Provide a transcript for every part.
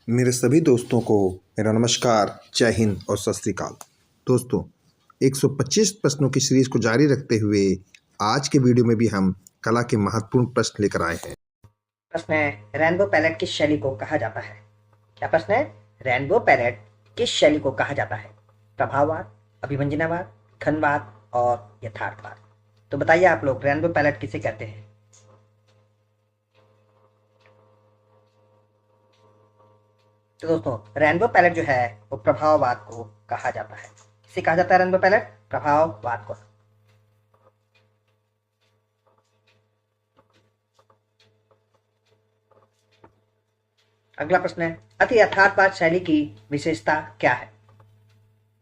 मेरे सभी दोस्तों को मेरा नमस्कार, जय हिंद और सत श्री अकाल। दोस्तों, 125 प्रश्नों की सीरीज को जारी रखते हुए आज के वीडियो में भी हम कला के महत्वपूर्ण प्रश्न लेकर आए हैं। प्रश्न है, रेनबो पैलेट किस शैली को कहा जाता है? क्या प्रश्न है? रेनबो पैलेट किस शैली को कहा जाता है? प्रभाववाद, अभिव्यंजनावाद, घनवाद और यथार्थवाद। तो बताइए आप लोग, रेनबो पैलेट किसे कहते हैं? तो दोस्तों, रेनबो पैलेट जो है वो प्रभाववाद को कहा जाता है। किसे कहा जाता है रेनबो पैलेट? प्रभाववाद को। अगला प्रश्न है, अति यथार्थवाद शैली की विशेषता क्या है?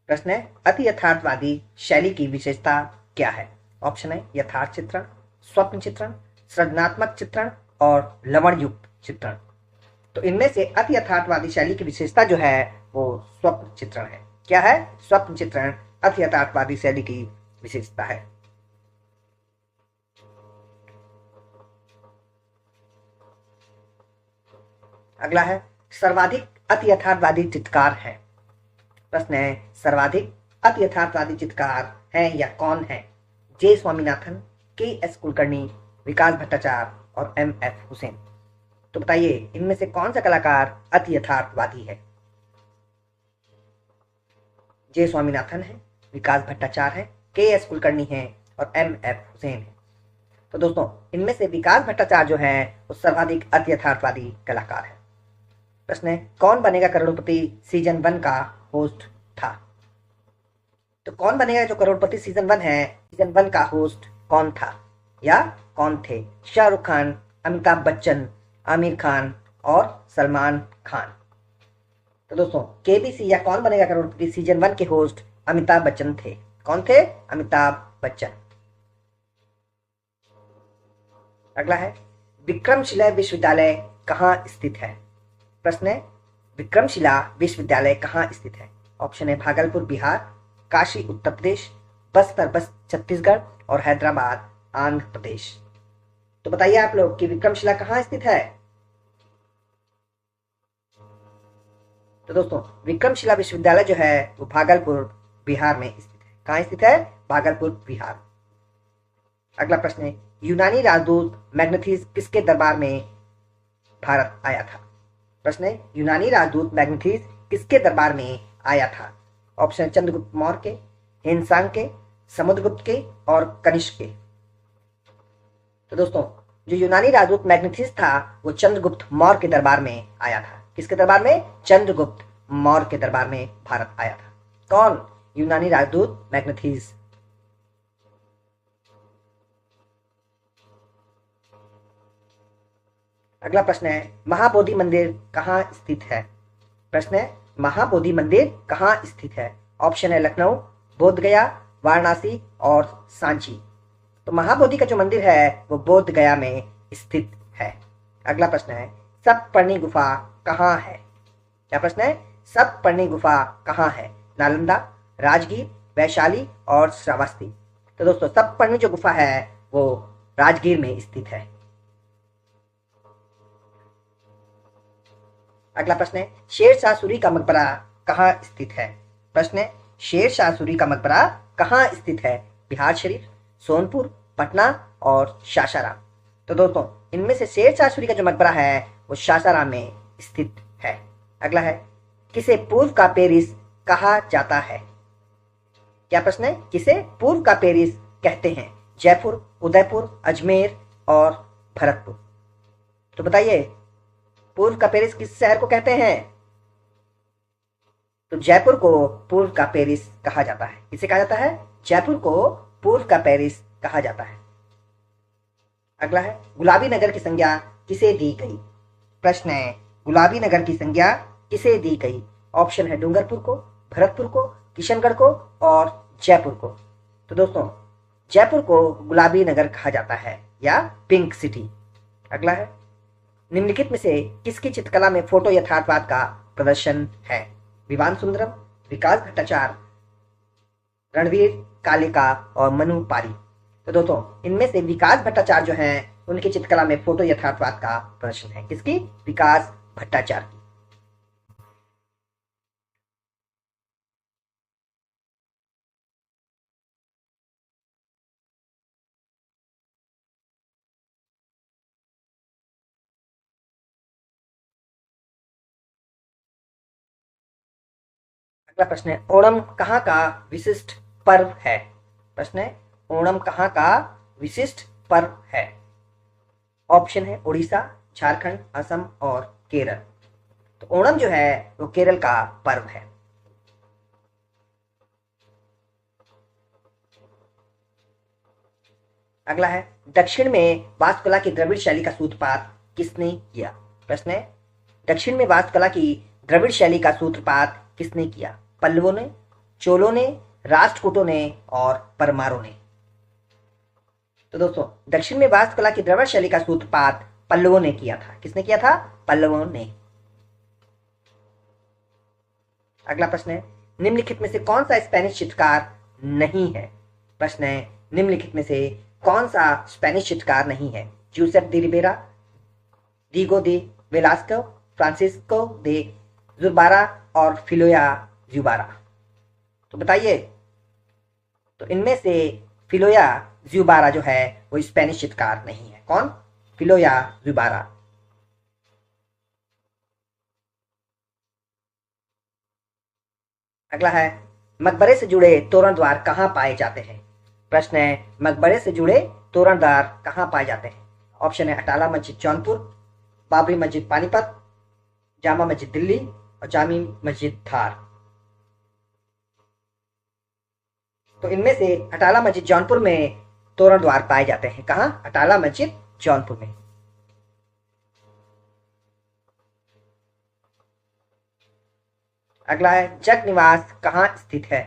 प्रश्न है, अति यथार्थवादी शैली की विशेषता क्या है? ऑप्शन है यथार्थ चित्रण, स्वप्न चित्रण, सृजनात्मक चित्रण और लवण युक्त चित्रण। तो इनमें से अति यथार्थवादी शैली की विशेषता जो है वो स्वप्न चित्रण है। क्या है? स्वप्न चित्रण अति यथार्थवादी शैली की विशेषता है। अगला है, सर्वाधिक अति यथार्थवादी चित्रकार है। प्रश्न है, सर्वाधिक अति यथार्थवादी चित्रकार है या कौन है? जे स्वामीनाथन, के एस कुलकर्णी, विकास भट्टाचार्य और एम एफ हुसैन। तो बताइए, इनमें से कौन सा कलाकार अति यथार्थवादी है? जे स्वामीनाथन है, विकास भट्टाचार्य है, के एस कुलकर्णी है और एम एफ हुसैन है। तो दोस्तों, इनमें से विकास भट्टाचार्य जो है वो सर्वाधिक अति यथार्थवादी कलाकार है। प्रश्न है, कौन बनेगा करोड़पति सीजन 1 का होस्ट था? तो कौन बनेगा जो करोड़पति सीजन 1 है, सीजन 1 का होस्ट कौन था या कौन थे? शाहरुख खान, अमिताभ बच्चन, आमिर खान और सलमान खान। तो दोस्तों, केबीसी या कौन बनेगा करोड़पति सीजन 1 के होस्ट अमिताभ बच्चन थे। कौन थे? अमिताभ बच्चन। अगला है, विक्रमशिला विश्वविद्यालय कहाँ स्थित है? प्रश्न है, विक्रमशिला विश्वविद्यालय कहाँ स्थित है? ऑप्शन है भागलपुर बिहार, काशी उत्तर प्रदेश, बस्तर छत्तीसगढ़ और हैदराबाद आंध्र प्रदेश। तो बताइए आप लोग कि विक्रमशिला कहाँ स्थित है? तो दोस्तों, विक्रमशिला विश्वविद्यालय जो है वो भागलपुर बिहार में स्थित है। कहाँ स्थित है? भागलपुर बिहार। अगला प्रश्न है, यूनानी राजदूत मैग्नेथीस किसके दरबार में भारत आया था? प्रश्न है, यूनानी राजदूत मैग्नेथीस किसके दरबार में आया था? ऑप्शन चंद्रगुप्त मौर्य के, हिंसांग के, समुद्रगुप्त के और कनिष्क के। तो दोस्तों, जो यूनानी राजदूत मैग्नेथीस था वो चंद्रगुप्त मौर्य के दरबार में आया था। किसके दरबार में? चंद्रगुप्त मौर्य के दरबार में भारत आया था। कौन? यूनानी राजदूत मैग्नेथीस। अगला प्रश्न है, महाबोधि मंदिर कहाँ स्थित है? प्रश्न है, महाबोधि मंदिर कहाँ स्थित है? ऑप्शन है लखनऊ, बोधगया, वाराणसी और सांची। तो महाबोधि का जो मंदिर है वो बोधगया में स्थित है। अगला प्रश्न है, सप्तपर्णी गुफा कहाँ है? क्या प्रश्न है? सप्तपर्णी गुफा कहाँ है? नालंदा, राजगीर, वैशाली और श्रावस्ती। तो दोस्तों, सप्तपर्णी जो गुफा है वो राजगीर में स्थित है। अगला प्रश्न है, शेरशाह सूरी का मकबरा कहाँ स्थित है? प्रश्न है, शेरशाह सूरी का मकबरा कहाँ स्थित है? बिहार शरीफ, सोनपुर, पटना और सासाराम। तो दोस्तों, इनमें से शेरशाह सूरी का जो मकबरा है वो सासाराम में स्थित है। अगला है, किसे पूर्व का पेरिस कहा जाता है? क्या प्रश्न है? किसे पूर्व का पेरिस कहते हैं? जयपुर, उदयपुर, अजमेर और भरतपुर। तो बताइए, पूर्व का पेरिस किस शहर को कहते हैं? तो जयपुर को पूर्व का पेरिस कहा जाता है। किसे कहा जाता है? जयपुर को पूर्व का पेरिस कहा जाता है। अगला है, गुलाबी नगर की संज्ञा किसे दी गई? प्रश्न है, गुलाबी नगर की संज्ञा किसे दी गई? ऑप्शन है डूंगरपुर को, भरतपुर को, किशनगढ़ को और जयपुर को। तो दोस्तों, जयपुर को गुलाबी नगर कहा जाता है या पिंक सिटी। अगला है, निम्नलिखित में से किसकी चित्रकला में फोटो यथार्थवाद का प्रदर्शन है? विवान सुंदरम, विकास भट्टाचार्य, रणवीर कालेका और मनु पारी। तो दोस्तों, इनमें से विकास भट्टाचार्य जो हैं उनकी चित्रकला में फोटो यथार्थवाद का प्रदर्शन है। किसकी? विकास भट्टाचार्य की। अगला प्रश्न है, ओणम कहाँ का विशिष्ट पर्व है? प्रश्न है, ओणम कहाँ का विशिष्ट पर्व है? ऑप्शन है उड़ीसा, झारखंड, असम और केरल। तो ओणम जो है वो केरल का पर्व है। अगला है, दक्षिण में वास्तुकला की द्रविड़ शैली का सूत्रपात किसने किया? प्रश्न है, दक्षिण में वास्तुकला की द्रविड़ शैली का सूत्रपात किसने किया? पल्लवों ने, चोलों ने, राष्ट्रकूटों ने और परमारों ने। तो दोस्तों, दक्षिण में वास्तुकला की द्रविड़ शैली का सूत्रपात पल्लवों ने किया था। किसने किया था? पल्लवों ने। अगला प्रश्न है, निम्नलिखित में से कौन सा स्पेनिश चित्रकार नहीं है? प्रश्न है, निम्नलिखित में से कौन सा स्पेनिश चित्रकार नहीं है? जूसेफ दी रिबेरा, डीगो दे वेलास्को, फ्रांसिस्को दे जुरबारा और फिलोया जुबारा। तो बताइए, तो इनमें से फिलोया जुबारा जो है वो स्पेनिश चित्रकार नहीं है। कौन? फिलोया जुबारा। अगला है, मकबरे से जुड़े तोरण द्वार कहाँ पाए जाते हैं? प्रश्न है, मकबरे से जुड़े तोरण द्वार कहाँ पाए जाते हैं? ऑप्शन है अटाला मस्जिद जौनपुर, बाबरी मस्जिद पानीपत, जामा मस्जिद दिल्ली और जामी मस्जिद धार। तो इनमें से अटाला मस्जिद जौनपुर में तोरण द्वार पाए जाते हैं। कहाँ? अटाला मस्जिद जौनपुर में। अगला है, जग निवास कहाँ स्थित है?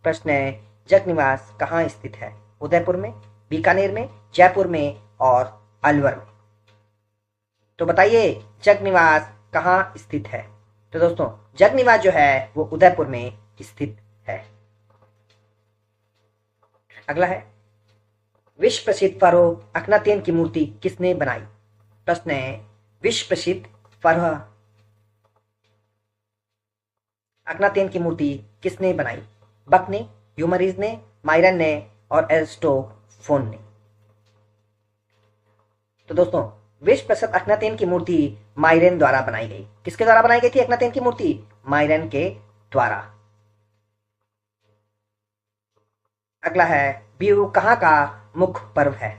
प्रश्न है, जग निवास कहाँ स्थित है? उदयपुर में, बीकानेर में, जयपुर में और अलवर में। तो बताइए, जग निवास कहाँ स्थित है? तो दोस्तों, जग निवास जो है वो उदयपुर में स्थित है। अगला है, विश्व प्रसिद्ध फरोह अखनातेन की मूर्ति किसने बनाई? प्रश्न है, विश्व प्रसिद्ध फरोह अखनातेन की मूर्ति किसने बनाई? बक ने, ह्यूमरीज ने, मायरन ने और एरिस्टोफोन ने। तो दोस्तों, विश्व प्रसिद्ध अखनातेन की मूर्ति मायरन द्वारा बनाई गई। किसके द्वारा बनाई गई थी अखनातेन की मूर्ति? मायरन के द्वारा। अगला है, बिहू कहाँ का मुख्य पर्व है?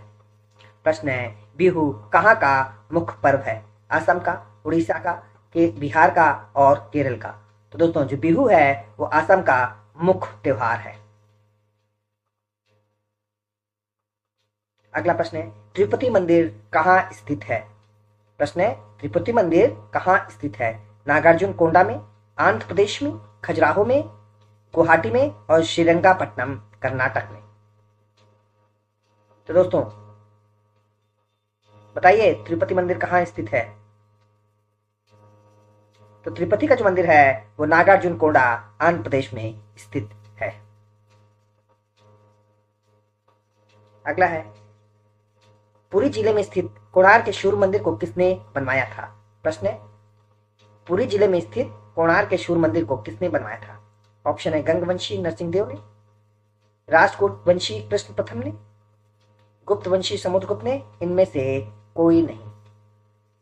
प्रश्न है, बिहू कहाँ का मुख्य पर्व है? असम का, उड़ीसा का, बिहार का और केरल का। तो दोस्तों, जो बिहू है वो असम का मुख्य त्योहार है। अगला प्रश्न है, तिरुपति मंदिर कहाँ स्थित है? प्रश्न है, तिरुपति मंदिर कहाँ स्थित है? नागार्जुन कोंडा में, आंध्र प्रदेश में, खजुराहो में, गुवाहाटी में और श्रीरंगापट्टनम कर्नाटक में। तो दोस्तों, बताइए, तिरुपति मंदिर कहाँ स्थित है? तो तिरुपति का जो मंदिर है वो नागार्जुन कोंडा आंध्र प्रदेश में स्थित है। अगला है, पुरी जिले में स्थित कोणार्क के सूर्य मंदिर को किसने बनवाया था? प्रश्न है, पुरी जिले में स्थित कोणार्क के सूर्य मंदिर को किसने बनवाया था? ऑप्शन है गंगवंशी नरसिंहदेव ने, राष्ट्रकूट वंशी कृष्ण प्रथम ने, गुप्त वंशी समुद्रगुप्त ने, इनमें से कोई नहीं।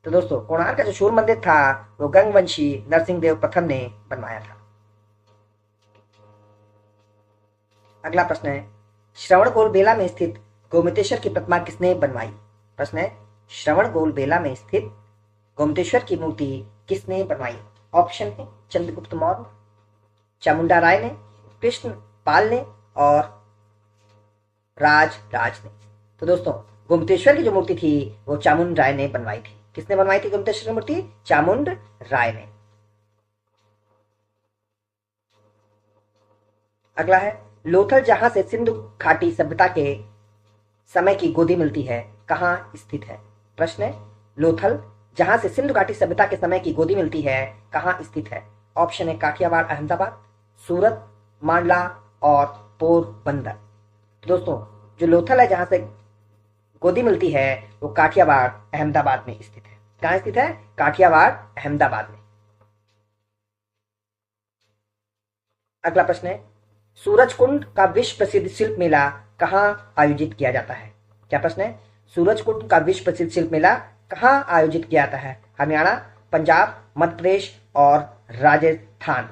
तो दोस्तों, कोणार्क का जो सूर्य मंदिर था वो गंगवंशी नरसिंहदेव प्रथम ने बनवाया था। अगला प्रश्न है, श्रवणबेल बेला में स्थित गोमतेश्वर की प्रतिमा किसने बनवाई? प्रश्न है, श्रवणबेल बेला में स्थित गोमतेश्वर की मूर्ति किसने बनवाई? ऑप्शन है चंद्रगुप्त मौर्य, चामुंडा राय ने, कृष्ण पाल ने और राज ने। तो दोस्तों, गोमतेश्वर की जो मूर्ति थी वो चामुंड राय ने बनवाई थी। किसने बनवाई थी गोमतेश्वर की मूर्ति? चामुंड राय ने। अगला है, लोथल जहां से सिंधु घाटी सभ्यता के समय की गोदी मिलती है कहाँ स्थित है? प्रश्न है, लोथल जहां से सिंधु घाटी सभ्यता के समय की गोदी मिलती है कहाँ स्थित है? ऑप्शन है काठियावाड़ अहमदाबाद, सूरत, मांडला और पोरबंदर। दोस्तों, जो लोथल है जहां से गोदी मिलती है वो काठियावाड़ अहमदाबाद में स्थित है। कहाँ स्थित है? काठियावाड़ अहमदाबाद में। अगला प्रश्न है, सूरजकुंड का विश्व प्रसिद्ध शिल्प मेला कहाँ आयोजित किया जाता है? क्या प्रश्न है? सूरजकुंड का विश्व प्रसिद्ध शिल्प मेला कहाँ आयोजित किया जाता है? हरियाणा, पंजाब, मध्य प्रदेश और राजस्थान।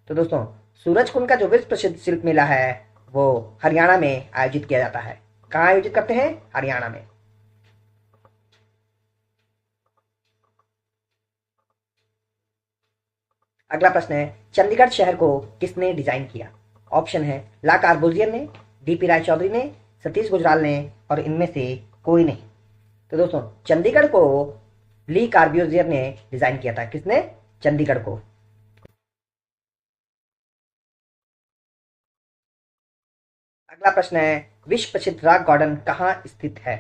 तो दोस्तों सूरज कुंड का जो विश्व प्रसिद्ध शिल्प मेला है वो हरियाणा में आयोजित किया जाता है। कहाँ आयोजित करते हैं? हरियाणा में। अगला प्रश्न है, चंडीगढ़ शहर को किसने डिजाइन किया? ऑप्शन है ला कार्बोजियर ने, डीपी राय चौधरी ने, सतीश गुजराल ने और इनमें से कोई नहीं। तो दोस्तों चंडीगढ़ को ली कार्बोजियर ने डिजाइन किया था। किसने? चंडीगढ़ को। अगला प्रश्न है, विश्व प्रसिद्ध रॉक गार्डन कहाँ स्थित है?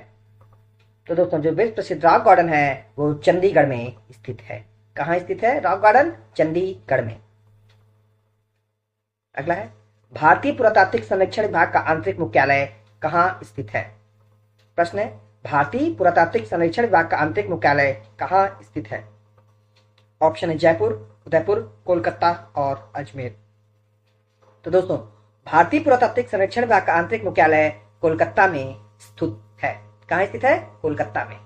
तो दोस्तों जो विश्व प्रसिद्ध रॉक गार्डन है वो चंडीगढ़ में स्थित है। कहाँ स्थित है रॉक गार्डन? चंडीगढ़ में। अगला है, भारतीय पुरातात्विक सर्वेक्षण विभाग का आंतरिक मुख्यालय कहाँ स्थित है? प्रश्न है, भारतीय पुरातात्विक सर्वेक्षण विभाग का आंतरिक मुख्यालय कहाँ स्थित है? ऑप्शन है जयपुर, उदयपुर, कोलकाता और अजमेर। तो दोस्तों भारतीय पुरातात्विक सर्वेक्षण विभाग का आंतरिक मुख्यालय कोलकाता में स्थित है। कहाँ स्थित है? कोलकाता में।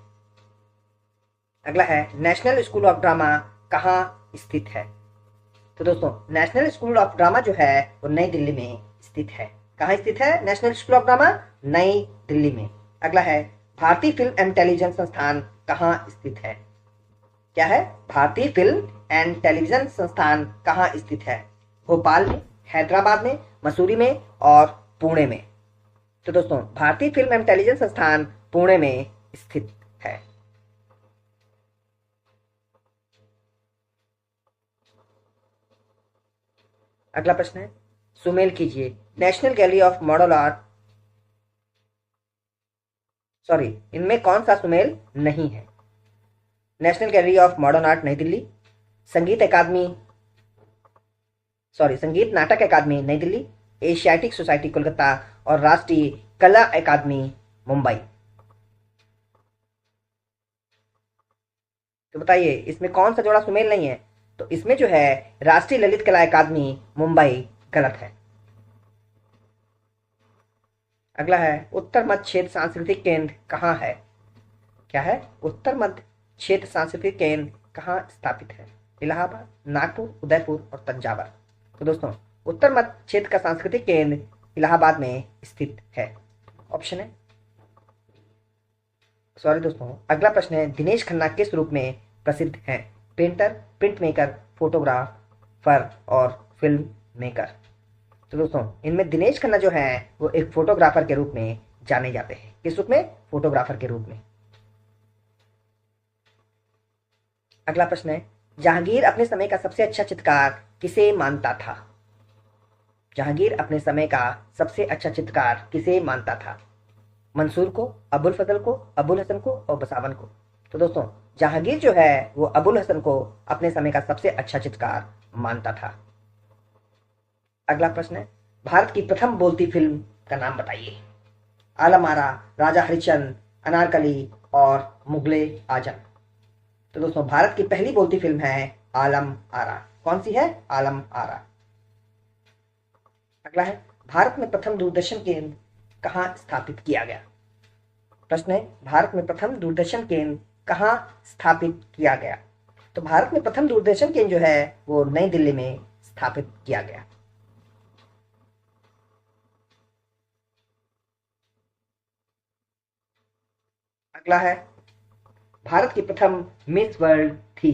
अगला है, नेशनल स्कूल ऑफ ड्रामा कहाँ स्थित है? तो दोस्तों नेशनल स्कूल ऑफ ड्रामा जो है वो नई दिल्ली में स्थित है। कहाँ स्थित है नेशनल स्कूल ऑफ ड्रामा? नई दिल्ली में। अगला है, भारतीय फिल्म एंड टेलीविजन संस्थान कहाँ स्थित है? क्या है? भारतीय फिल्म एंड टेलीविजन संस्थान कहाँ स्थित है? भोपाल में, हैदराबाद में, मसूरी में और पुणे में। तो दोस्तों भारतीय फिल्म एंड टेलीविजन संस्थान पुणे में स्थित है। अगला प्रश्न है, सुमेल कीजिए national gallery of model art, sorry इनमें कौन सा सुमेल नहीं है? National gallery of modern art नई दिल्ली, संगीत अकादमी संगीत नाटक अकादमी नई दिल्ली, एशियाटिक सोसाइटी कोलकाता और राष्ट्रीय कला अकादमी मुंबई। तो बताइए इसमें कौन सा जोड़ा सुमेल नहीं है? तो इसमें जो है राष्ट्रीय ललित कला अकादमी मुंबई गलत है। अगला है, उत्तर मध्य क्षेत्र सांस्कृतिक केंद्र कहाँ है? क्या है? उत्तर मध्य क्षेत्र सांस्कृतिक केंद्र कहाँ स्थापित है? इलाहाबाद, नागपुर, उदयपुर और तंजावर। तो दोस्तों उत्तर मध्य क्षेत्र का सांस्कृतिक केंद्र इलाहाबाद में स्थित है। ऑप्शन है सॉरी दोस्तों अगला प्रश्न है, दिनेश खन्ना किस रूप में प्रसिद्ध हैं? पेंटर, प्रिंट मेकर, फोटोग्राफर और फिल्म मेकर। तो दोस्तों इनमें दिनेश खन्ना जो है वो एक फोटोग्राफर के रूप में जाने जाते हैं। किस रूप में? फोटोग्राफर के रूप में। अगला प्रश्न है, जहांगीर अपने समय का सबसे अच्छा चित्रकार किसे मानता था? जहांगीर अपने समय का सबसे अच्छा चित्रकार किसे मानता था? मंसूर को, अबुल फजल को, अबुल हसन को और बसावन को। तो दोस्तों जहांगीर जो है वो अबुल हसन को अपने समय का सबसे अच्छा चित्रकार मानता था। अगला प्रश्न है, भारत की प्रथम बोलती फिल्म का नाम बताइए। आलम आरा, राजा हरिश्चंद्र, अनारकली और मुगले आजम। तो दोस्तों भारत की पहली बोलती फिल्म है आलम आरा। कौन सी है? आलम आरा। अगला है, भारत में प्रथम दूरदर्शन केंद्र कहाँ स्थापित किया गया? प्रश्न है, भारत में प्रथम दूरदर्शन केंद्र कहाँ स्थापित किया गया? तो भारत में प्रथम दूरदर्शन केंद्र जो है वो नई दिल्ली में स्थापित किया गया। अगला है, भारत की प्रथम मिस वर्ल्ड थी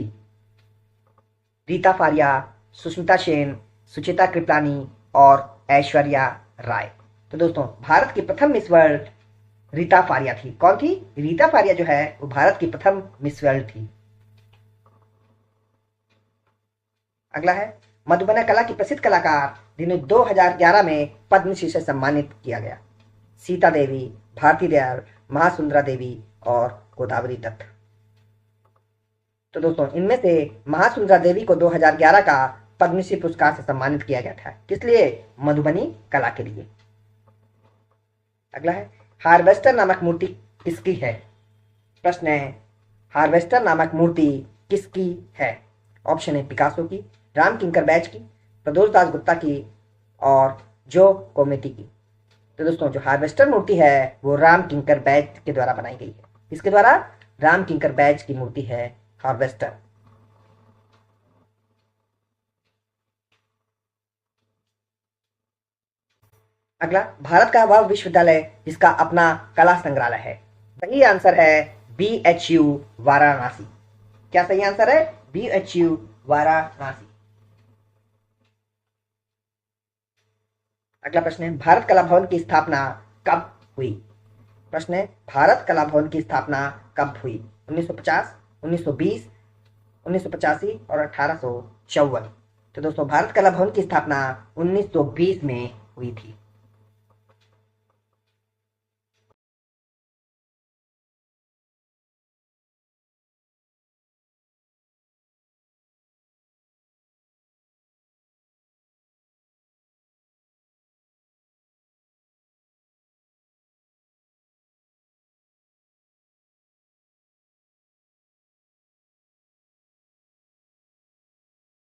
रीता फारिया, सुष्मिता सेन, सुचिता कृपलानी और ऐश्वर्या राय। तो दोस्तों भारत की प्रथम मिस वर्ल्ड रीता फारिया थी। कौन थी? रीता फारिया जो है वो भारत की प्रथम मिस वर्ल्ड थी। अगला है, मधुबना कला की प्रसिद्ध कलाकार जिन्हें 2011 में पद्मश्री से सम्मानित किया गया। सीता देवी, भारती दयाल, महासुंदरा देवी और गोदावरी दत्त। तो दोस्तों इनमें से महासुंदरा देवी को 2011 का पद्मश्री पुरस्कार से सम्मानित किया गया था। किस लिए? मधुबनी कला के लिए। अगला है, हार्वेस्टर नामक मूर्ति किसकी है? प्रश्न है, हार्वेस्टर नामक मूर्ति किसकी है? ऑप्शन है पिकासो की, राम किंकर बैच की, प्रदोष दास गुप्ता की और जो कोमेटी की। तो दोस्तों जो हार्वेस्टर मूर्ति है वो राम किंकर बैच के द्वारा बनाई गई है। किसके द्वारा? राम किंकर बैच की मूर्ति है हार्वेस्टर। अगला, भारत का वह विश्वविद्यालय जिसका अपना कला संग्रहालय है। सही आंसर है BHU वाराणसी। क्या सही आंसर है? BHU वाराणसी। अगला प्रश्न है, भारत कला भवन की स्थापना कब हुई? प्रश्न है, भारत कला भवन की स्थापना कब हुई? 1950, 1920, 1985 और 1854। तो दोस्तों, भारत कला भवन की स्थापना 1920 में हुई थी।